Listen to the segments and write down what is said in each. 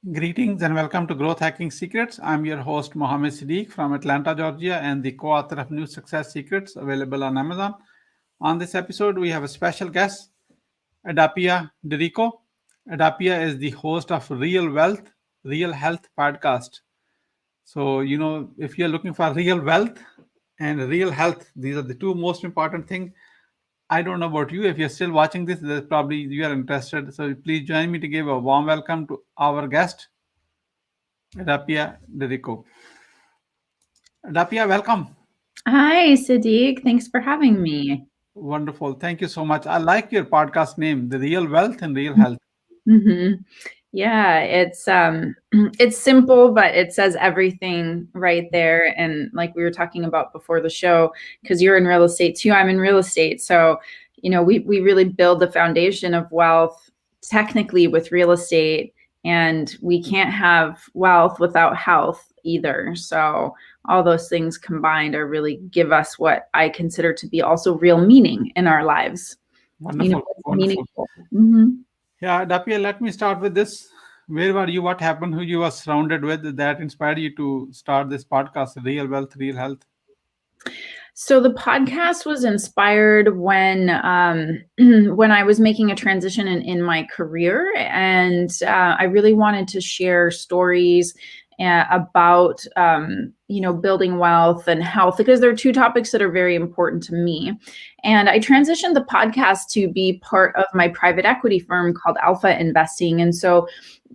Greetings and welcome to Growth Hacking Secrets. I'm your host, Muhammad Siddique from Atlanta, Georgia, and the co author of New Success Secrets available on Amazon. On this episode, we have a special guest, AdaPia Errico. AdaPia is the host of Real Wealth, Real Health podcast. So, if you're looking for real wealth and real health, these are the two most important things. I don't know about you. If you're still watching this, there's probably you are interested. So please join me to give a warm welcome to our guest, AdaPia Errico. AdaPia, welcome. Hi, Siddique. Thanks for having me. Wonderful. Thank you so much. I like your podcast name, The Real Wealth and Real Health. hmm Yeah, it's it's simple, but it says everything right there. And like we were talking about before the show, because you're in real estate too, I'm in real estate. So, we really build the foundation of wealth technically with real estate, and we can't have wealth without health either. So all those things combined are really give us what I consider to be also real meaning in our lives. Wonderful. What's Wonderful. meaningful. hmm Yeah, AdaPia, let me start with this. Where were you? What happened? Who you were surrounded with that inspired you to start this podcast, Real Wealth, Real Health? So the podcast was inspired when when I was making a transition in my career, and I really wanted to share stories about building wealth and health, because there are two topics that are very important to me. And I transitioned the podcast to be part of my private equity firm called Alpha Investing. And so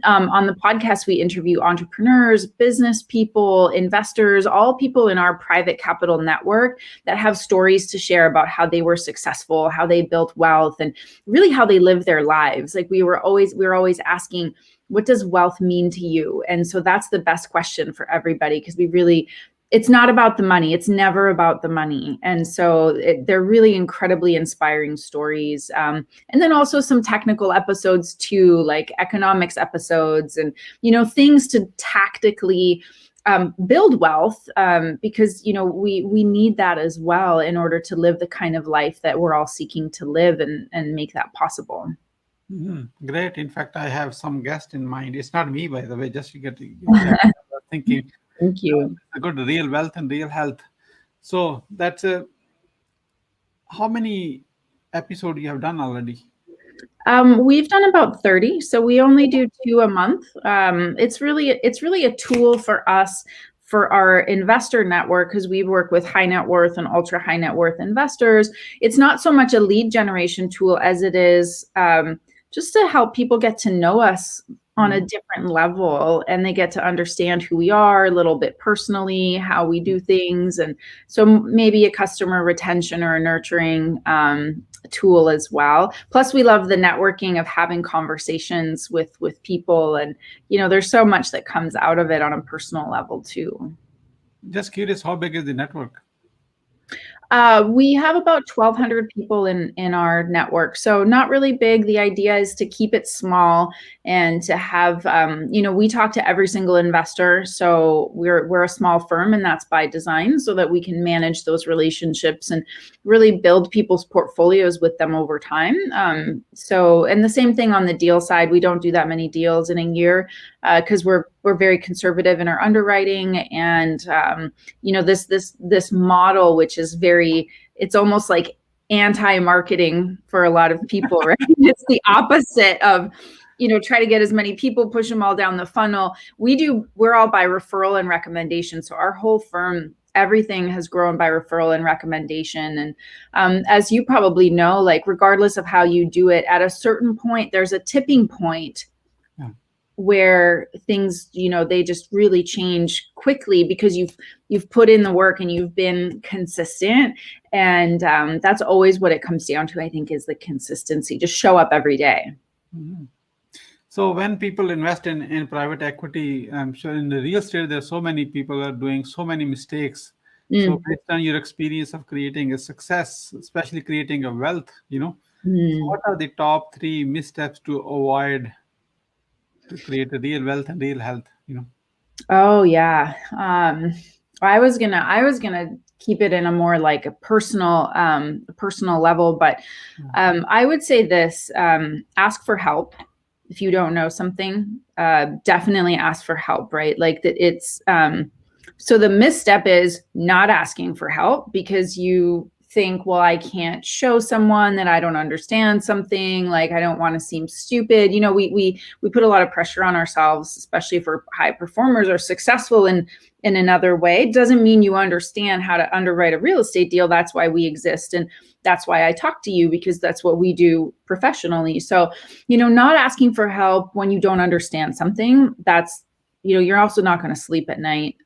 on the podcast, we interview entrepreneurs, business people, investors, all people in our private capital network that have stories to share about how they were successful, how they built wealth, and really how they live their lives. Like we were always asking, what does wealth mean to you? And so that's the best question for everybody, because it's not about the money. It's never about the money. And so they're really incredibly inspiring stories. And then also some technical episodes too, like economics episodes and, things to tactically build wealth, because, we need that as well in order to live the kind of life that we're all seeking to live and make that possible. Great. In fact, I have some guest in mind. It's not me, by the way, just to get exactly what I'm thinking. Thank you. A good real wealth and real health. So that's how many episodes you have done already? We've done about 30, so we only do 2 a month. It's really a tool for us, for our investor network, because we work with high net worth and ultra high net worth investors. It's not so much a lead generation tool as it is just to help people get to know us on a different level, and they get to understand who we are a little bit personally, how we do things. And so maybe a customer retention or a nurturing tool as well. Plus we love the networking of having conversations with people, and there's so much that comes out of it on a personal level too. Just curious, how big is the network? We have about 1,200 people in our network, so not really big. The idea is to keep it small and to have, we talk to every single investor. So we're a small firm, and that's by design, so that we can manage those relationships and really build people's portfolios with them over time. And the same thing on the deal side. We don't do that many deals in a year because we're very conservative in our underwriting, and this model, which is it's almost like anti-marketing for a lot of people, right? It's the opposite of try to get as many people, push them all down the funnel. We're all by referral and recommendation. So our whole firm, everything has grown by referral and recommendation. And as you probably know, like regardless of how you do it, at a certain point, there's a tipping point where things, they just really change quickly, because you've put in the work and you've been consistent. And that's always what it comes down to, I think, is the consistency. Just show up every day. Mm-hmm. So when people invest in private equity, I'm sure in the real estate, there's so many people are doing so many mistakes. So based on your experience of creating a success, especially creating a wealth, so what are the top 3 missteps to avoid to create a real wealth and real health? Oh yeah. I was gonna keep it in a more like a personal level, but I would say this: ask for help. if you don't know something, definitely ask for help, right? Like that it's, so the misstep is not asking for help because you think, well, I can't show someone that I don't understand something, like I don't want to seem stupid. You know, we put a lot of pressure on ourselves, especially if we're high performers or successful in another way. It doesn't mean you understand how to underwrite a real estate deal. That's why we exist. And that's why I talk to you, because that's what we do professionally. So, you know, not asking for help when you don't understand something, that's, you know, you're also not going to sleep at night.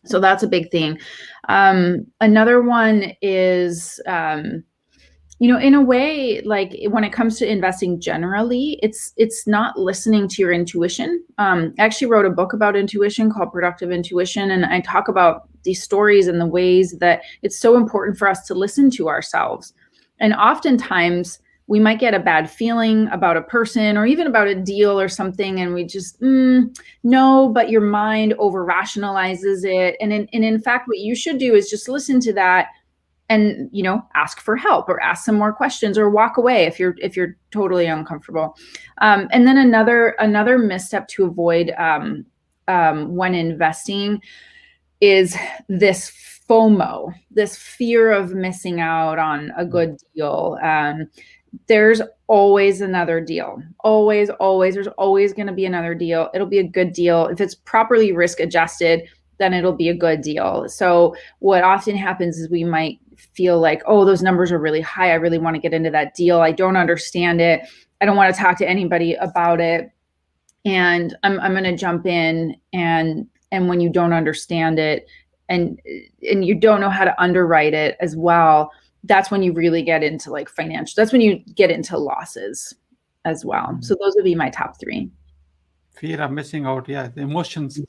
So that's a big thing. Another one is, you know, in a way, like when it comes to investing generally, it's not listening to your intuition. I actually wrote a book about intuition called Productive Intuition. And I talk about these stories and the ways that it's so important for us to listen to ourselves. And oftentimes we might get a bad feeling about a person or even about a deal or something. And we just, no, but your mind over rationalizes it. And in fact, what you should do is just listen to that and, you know, ask for help or ask some more questions or walk away if you're totally uncomfortable. And then another misstep to avoid when investing is this FOMO, this fear of missing out on a good deal. There's always another deal. Always. There's always going to be another deal. It'll be a good deal. If it's properly risk adjusted, then it'll be a good deal. So what often happens is we might feel like, oh, those numbers are really high. I really want to get into that deal. I don't understand it. I don't want to talk to anybody about it. And I'm going to jump in. And when you don't understand it and you don't know how to underwrite it as well, that's when you really get into like financial, that's when you get into losses as well. So those would be my top three. Fear of missing out. Yeah. The emotions.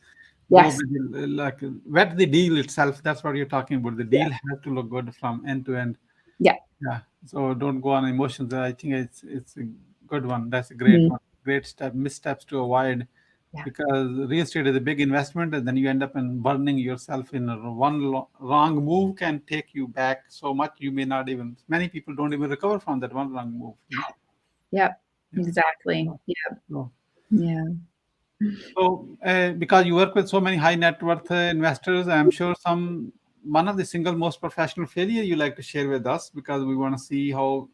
Yes. Like vet the deal itself. That's what you're talking about. The deal has to look good from end to end. Yeah. Yeah. So don't go on emotions. I think it's a good one. That's a great one. Great step. Missteps to avoid. Yeah. Because real estate is a big investment, and then you end up in burning yourself in one wrong move can take you back so much you may not even. Many people don't even recover from that one wrong move. You know? Yep. Exactly. Yeah. So, yeah. So, because you work with so many high net worth investors, I'm sure one of the single most professional failure you like to share with us, because we want to see how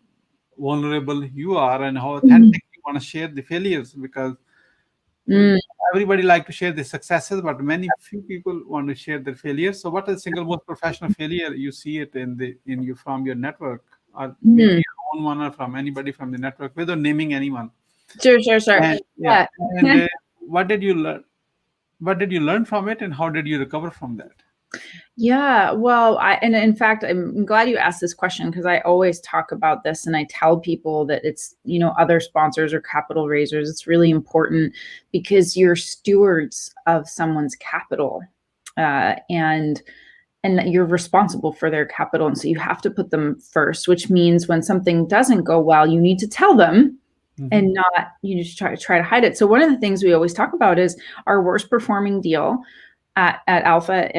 vulnerable you are and how authentic you want to share the failures, because everybody like to share the successes, but few people want to share their failures. So what is the single most professional failure you see it from your network, or maybe your own one, or from anybody from the network, without naming anyone? Sure. And, yeah. And what did you learn? What did you learn from it, and how did you recover from that? Yeah, well, and in fact, I'm glad you asked this question, because I always talk about this and I tell people that it's, you know, other sponsors or capital raisers, it's really important because you're stewards of someone's capital, and you're responsible for their capital. And so you have to put them first, which means when something doesn't go well, you need to tell them. And not, you just try to hide it. So one of the things we always talk about is our worst performing deal at Alpha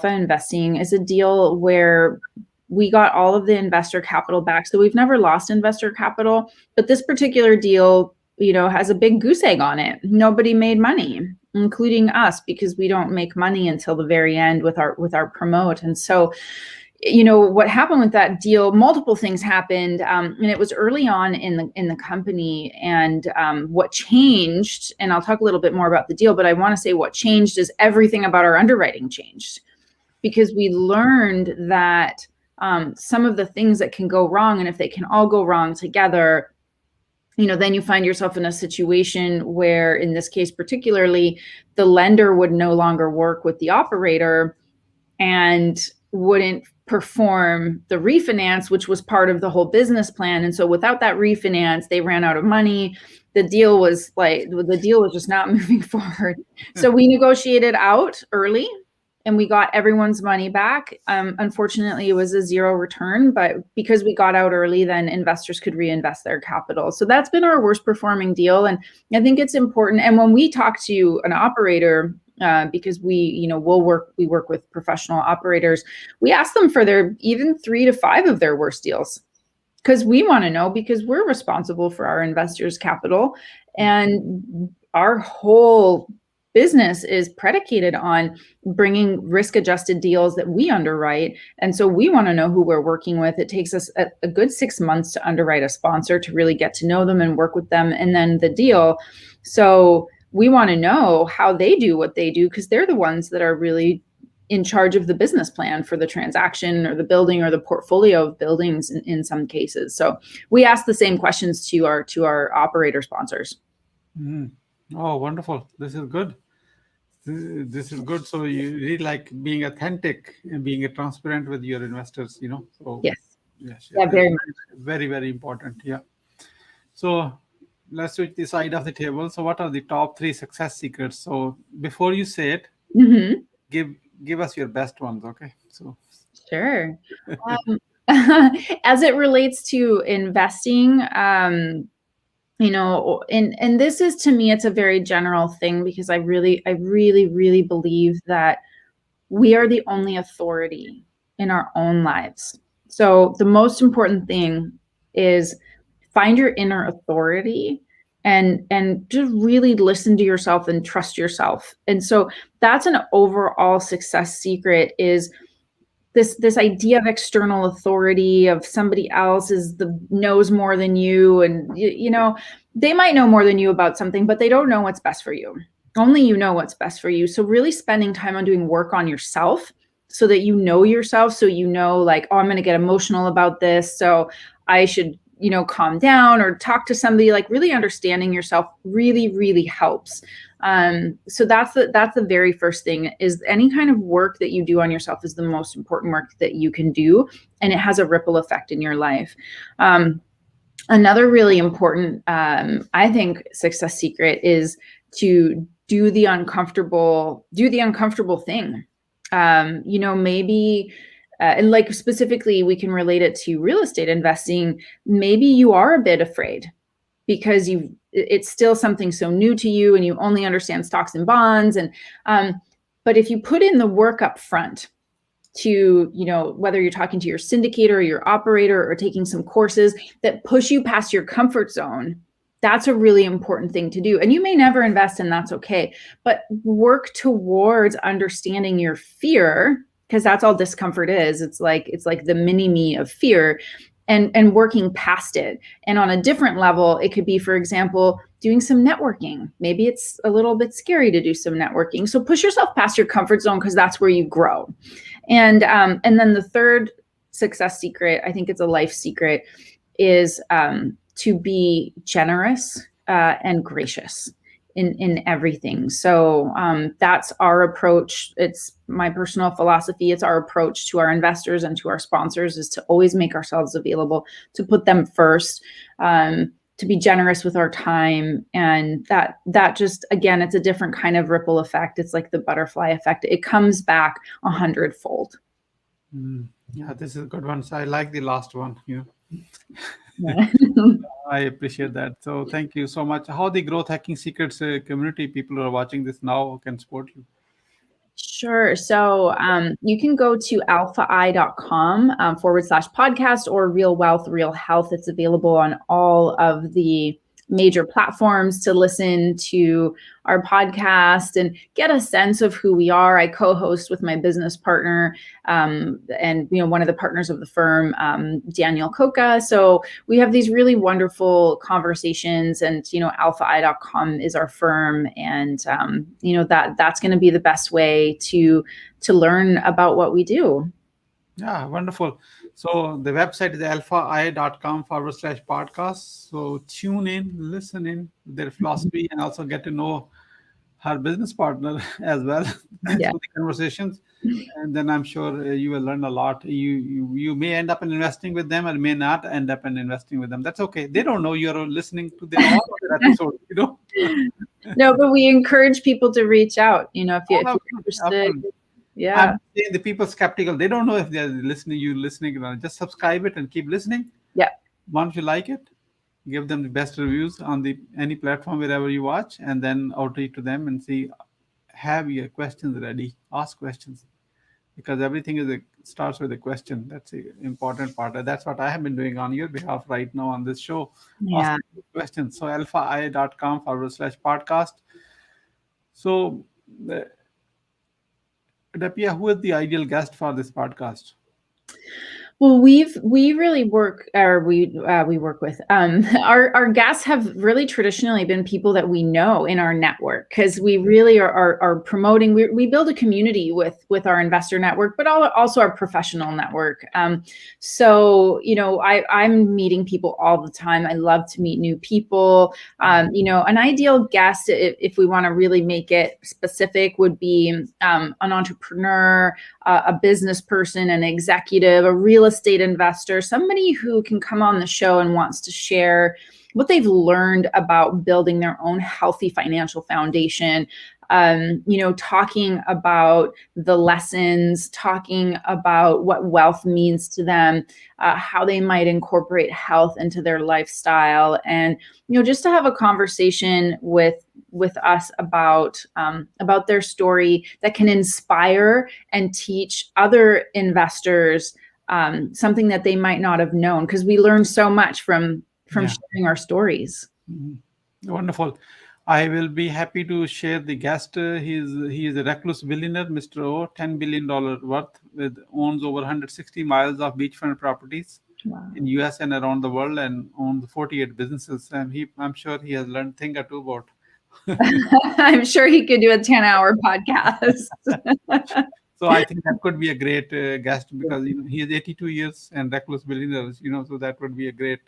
Investing is a deal where we got all of the investor capital back. So we've never lost investor capital, but this particular deal, you know, has a big goose egg on it. Nobody made money, including us, because we don't make money until the very end with our promote. And so, you know, what happened with that deal, multiple things happened. And it was early on in the company. And what changed, and I'll talk a little bit more about the deal, but I want to say what changed is everything about our underwriting changed, because we learned that some of the things that can go wrong, and if they can all go wrong together, you know, then you find yourself in a situation where, in this case particularly, the lender would no longer work with the operator and wouldn't perform the refinance, which was part of the whole business plan. And so without that refinance, they ran out of money. The deal was just not moving forward. So we negotiated out early and we got everyone's money back. Unfortunately, it was a zero return, but because we got out early, then investors could reinvest their capital. So that's been our worst performing deal. And I think it's important. And when we talk to an operator, because we work with professional operators, we ask them for their even 3 to 5 of their worst deals, because we want to know, because we're responsible for our investors' capital. And our whole business is predicated on bringing risk-adjusted deals that we underwrite. And so we want to know who we're working with. It takes us a good 6 months to underwrite a sponsor, to really get to know them and work with them, and then the deal. So we want to know how they do what they do, because they're the ones that are really in charge of the business plan for the transaction or the building or the portfolio of buildings in some cases. So we ask the same questions to our operator sponsors. Oh, wonderful. This is good. This is good. So you really like being authentic and being transparent with your investors, So Yes. yes, Yeah, very much. very, very important. Yeah. So let's switch the side of the table. So what are the top 3 success secrets? So before you say it, give us your best ones, okay? So Sure. As it relates to investing, and this is, to me, it's a very general thing, because I really believe that we are the only authority in our own lives. So the most important thing is find your inner authority and just really listen to yourself and trust yourself. And so that's an overall success secret, is this idea of external authority, of somebody else knows more than you, and they might know more than you about something, but they don't know what's best for you. Only you know what's best for you. So really spending time on doing work on yourself, so that you know yourself, so like, oh, I'm going to get emotional about this, so I should calm down or talk to somebody. Like, really understanding yourself really helps. So that's the very first thing, is any kind of work that you do on yourself is the most important work that you can do, and it has a ripple effect in your life. Another really important, I think, success secret is to do the uncomfortable thing. Maybe, and like specifically, we can relate it to real estate investing. Maybe you are a bit afraid, because it's still something so new to you, and you only understand stocks and bonds. And but if you put in the work up front, to whether you're talking to your syndicator or your operator, or taking some courses that push you past your comfort zone, that's a really important thing to do. And you may never invest, and that's okay, but work towards understanding your fear, because that's all discomfort is. It's like the mini me of fear, and working past it. And on a different level, it could be, for example, doing some networking. Maybe it's a little bit scary to do some networking. So push yourself past your comfort zone, because that's where you grow. And then the third success secret, I think it's a life secret, is to be generous and gracious in everything. So that's our approach. It's my personal philosophy. It's our approach to our investors and to our sponsors, is to always make ourselves available, to put them first, to be generous with our time. And that just, again, it's a different kind of ripple effect. It's like the butterfly effect. It comes back 100-fold. Yeah, this is a good one. So I like the last one. Yeah. I appreciate that. So thank you so much. How the Growth Hacking Secrets community people who are watching this now can support you? Sure. So you can go to alphai.com /podcast, or Real Wealth, Real Health. It's available on all of the major platforms to listen to our podcast and get a sense of who we are. I co-host with my business partner, and one of the partners of the firm, Daniel Coca. So we have these really wonderful conversations, and alphai.com is our firm, and that's going to be the best way to learn about what we do. Yeah, wonderful. So the website is alphai.com /podcast. So tune in, listen in their philosophy, and also get to know her business partner as well through the conversations. And then I'm sure you will learn a lot. You may end up investing with them, or may not end up in investing with them. That's okay. They don't know you're listening to their episode, No, but we encourage people to reach out. If you're interested. Yeah. I'm saying the people skeptical, they don't know if they're listening. Just subscribe it and keep listening. Yeah. Once you like it, give them the best reviews on any platform wherever you watch, and then outreach to them and see, have your questions ready, ask questions, because everything is starts with a question. That's the important part. That's what I have been doing on your behalf right now on this show. Yeah. Asking questions. So alphaI.com/podcast. So, AdaPia, who is the ideal guest for this podcast? Well, we really work, or we work with our guests have really traditionally been people that we know in our network, because we really are promoting. We build a community with our investor network, but also our professional network. So I'm meeting people all the time. I love to meet new people. An ideal guest, if we want to really make it specific, would be an entrepreneur, a business person, an executive, a real estate investor, somebody who can come on the show and wants to share what they've learned about building their own healthy financial foundation. Talking about the lessons, talking about what wealth means to them, how they might incorporate health into their lifestyle, and just to have a conversation with us about their story that can inspire and teach other investors something that they might not have known, because we learn so much from sharing our stories. Wonderful. I will be happy to share the guest. He is a reckless billionaire, Mr. O, $10 billion worth, owns over 160 miles of beachfront properties in US and around the world, and owns 48 businesses. And I'm sure he has learned a thing or two about. I'm sure he could do a 10-hour podcast. So I think that could be a great guest, because he is 82 years and reckless billionaires. So that would be a great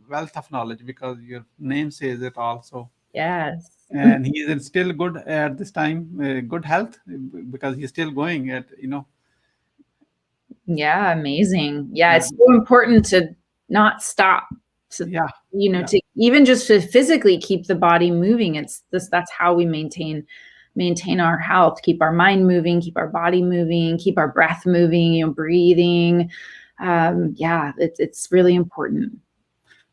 wealth of knowledge, because your name says it all. So yes, and he is still good at this time, good health, because he's still going at Yeah, amazing. Yeah, it's so important to not stop. To to even just to physically keep the body moving. That's how we maintain our health, keep our mind moving, keep our body moving, keep our breath moving, breathing. It's really important.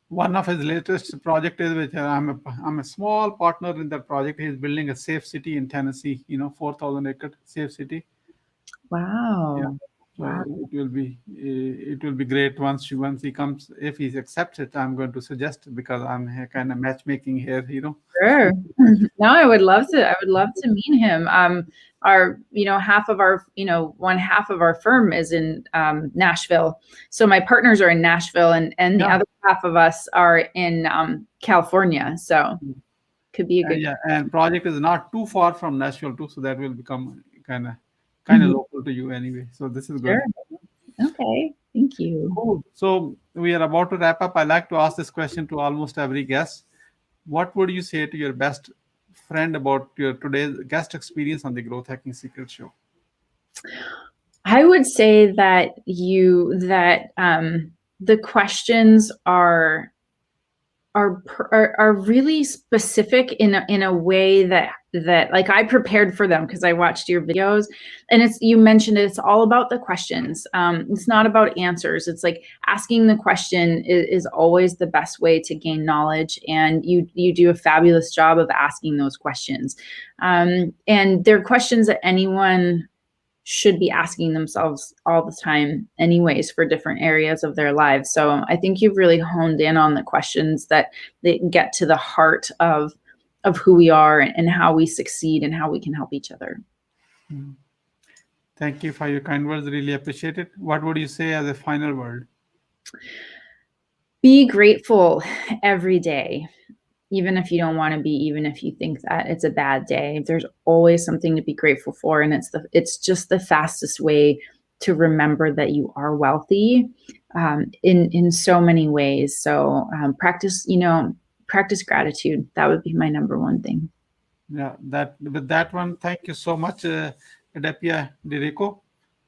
One of his latest project is, which I'm a small partner in that project. He's building a safe city in Tennessee, 4,000 acre safe city. Wow. Yeah. So it will be great once he comes. If he accepts it, I'm going to suggest, because I'm kind of matchmaking here, Sure. No, I would love to meet him. Our half of our one half of our firm is in Nashville, so my partners are in Nashville, and the other half of us are in California. So could be a good. And project is not too far from Nashville too, so that will become kind of local to you anyway. So this is good. Sure. Okay. Thank you. Cool. So we are about to wrap up. I like to ask this question to almost every guest. What would you say to your best friend about your today's guest experience on the Growth Hacking Secret Show? I would say that the questions are really specific in a way that like I prepared for them, because I watched your videos, and you mentioned it's all about the questions. It's not about answers. It's like asking the question is always the best way to gain knowledge, and you do a fabulous job of asking those questions. And they're questions that anyone should be asking themselves all the time anyways, for different areas of their lives. So I think you've really honed in on the questions that get to the heart of who we are and how we succeed and how we can help each other. Thank you for your kind words. Really appreciate it. What would you say as a final word? Be grateful every day. Even if you don't want to be, even if you think that it's a bad day, there's always something to be grateful for. And it's just the fastest way to remember that you are wealthy in so many ways. So practice gratitude. That would be my number one thing. Yeah, with that one, thank you so much, AdaPia Errico,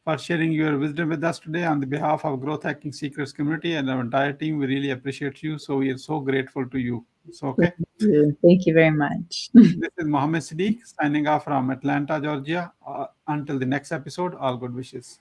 for sharing your wisdom with us today on the behalf of Growth Hacking Secrets community and our entire team. We really appreciate you. So we are so grateful to you. So, okay. Thank you very much. This is Muhammad Siddique signing off from Atlanta, Georgia. Until the next episode, all good wishes.